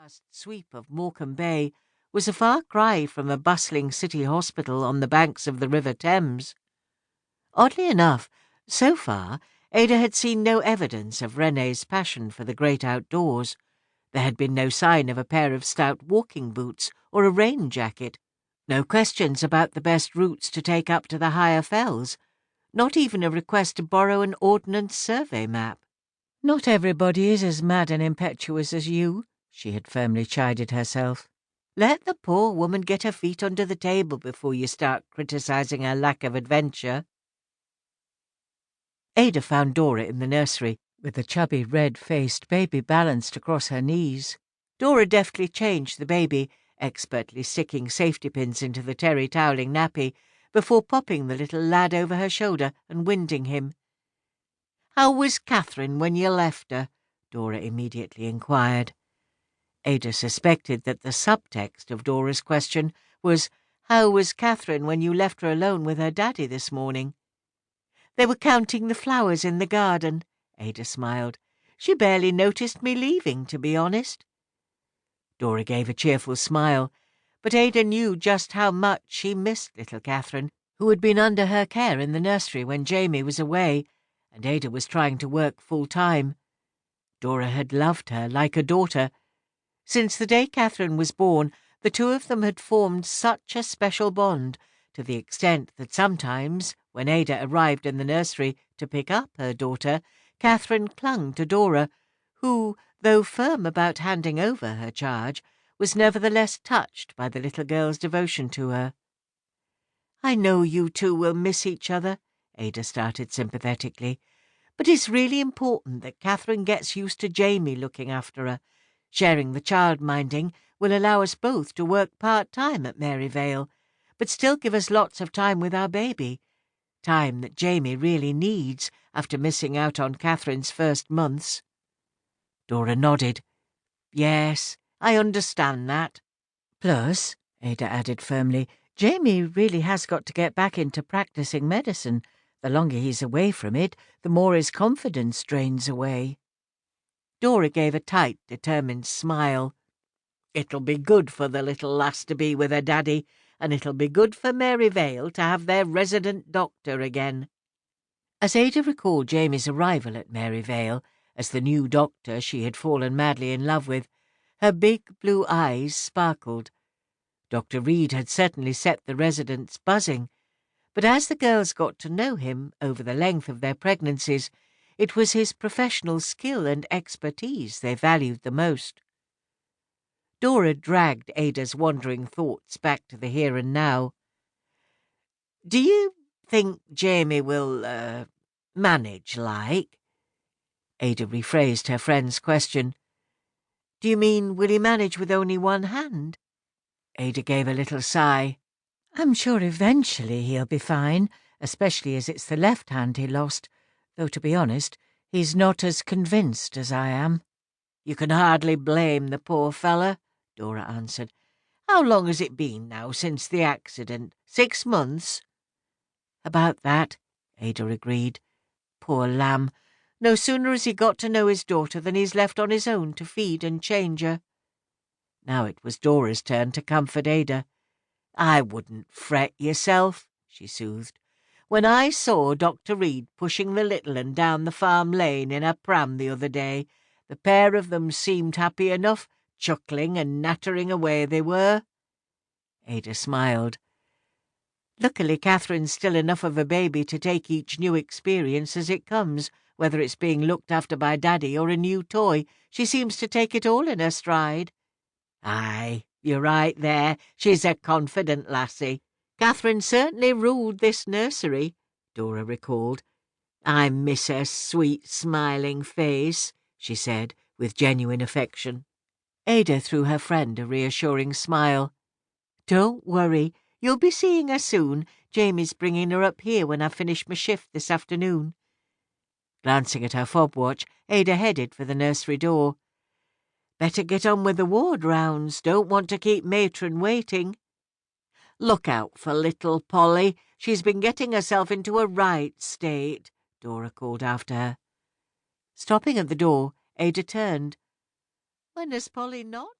vast sweep of Morecambe Bay was a far cry from a bustling city hospital on the banks of the River Thames. Oddly enough, so far, Ada had seen no evidence of René's passion for the great outdoors. There had been no sign of a pair of stout walking boots or a rain jacket, no questions about the best routes to take up to the higher fells, not even a request to borrow an Ordnance Survey map. "Not everybody is as mad and impetuous as you," she had firmly chided herself. "Let the poor woman get her feet under the table before you start criticising her lack of adventure." Ada found Dora in the nursery, with the chubby, red-faced baby balanced across her knees. Dora deftly changed the baby, expertly sticking safety pins into the terry toweling nappy, before popping the little lad over her shoulder and winding him. "How was Catherine when you left her?" Dora immediately inquired. Ada suspected that the subtext of Dora's question was, "How was Catherine when you left her alone with her daddy this morning?" "They were counting the flowers in the garden," Ada smiled. "She barely noticed me leaving, to be honest." Dora gave a cheerful smile, but Ada knew just how much she missed little Catherine, who had been under her care in the nursery when Jamie was away, and Ada was trying to work full-time. Dora had loved her like a daughter. Since the day Catherine was born, the two of them had formed such a special bond, to the extent that sometimes, when Ada arrived in the nursery to pick up her daughter, Catherine clung to Dora, who, though firm about handing over her charge, was nevertheless touched by the little girl's devotion to her. "I know you two will miss each other," Ada started sympathetically, "but it's really important that Catherine gets used to Jamie looking after her. Sharing the child-minding will allow us both to work part-time at Vale, but still give us lots of time with our baby, time that Jamie really needs after missing out on Catherine's first months." Dora nodded. "Yes, I understand that." "Plus," Ada added firmly, "Jamie really has got to get back into practicing medicine. The longer he's away from it, the more his confidence drains away." Dora gave a tight, determined smile. "It'll be good for the little lass to be with her daddy, and it'll be good for Vale to have their resident doctor again." As Ada recalled Jamie's arrival at Vale, as the new doctor she had fallen madly in love with, her big blue eyes sparkled. Dr. Reed had certainly set the residents buzzing, but as the girls got to know him over the length of their pregnancies, it was his professional skill and expertise they valued the most. Dora dragged Ada's wandering thoughts back to the here and now. "Do you think Jamie will, manage, like?" Ada rephrased her friend's question. "Do you mean, will he manage with only one hand?" Ada gave a little sigh. "I'm sure eventually he'll be fine, especially as it's the left hand he lost, though to be honest, he's not as convinced as I am." "You can hardly blame the poor fella," Dora answered. "How long has it been now since the accident? 6 months?" "About that," Ada agreed. "Poor lamb. No sooner has he got to know his daughter than he's left on his own to feed and change her." Now it was Dora's turn to comfort Ada. "I wouldn't fret yourself," she soothed. "When I saw Dr. Reed pushing the little un down the farm lane in a pram the other day, the pair of them seemed happy enough, chuckling and nattering away they were." Ada smiled. "Luckily Catherine's still enough of a baby to take each new experience as it comes, whether it's being looked after by Daddy or a new toy. She seems to take it all in her stride." "Aye, you're right there. She's a confident lassie. Catherine certainly ruled this nursery," Dora recalled. "I miss her sweet, smiling face," she said, with genuine affection. Ada threw her friend a reassuring smile. "Don't worry. You'll be seeing her soon. Jamie's bringing her up here when I finish my shift this afternoon." Glancing at her fob watch, Ada headed for the nursery door. "Better get on with the ward rounds. Don't want to keep matron waiting." "Look out for little Polly. She's been getting herself into a right state," Dora called after her. Stopping at the door, Ada turned. "When has Polly not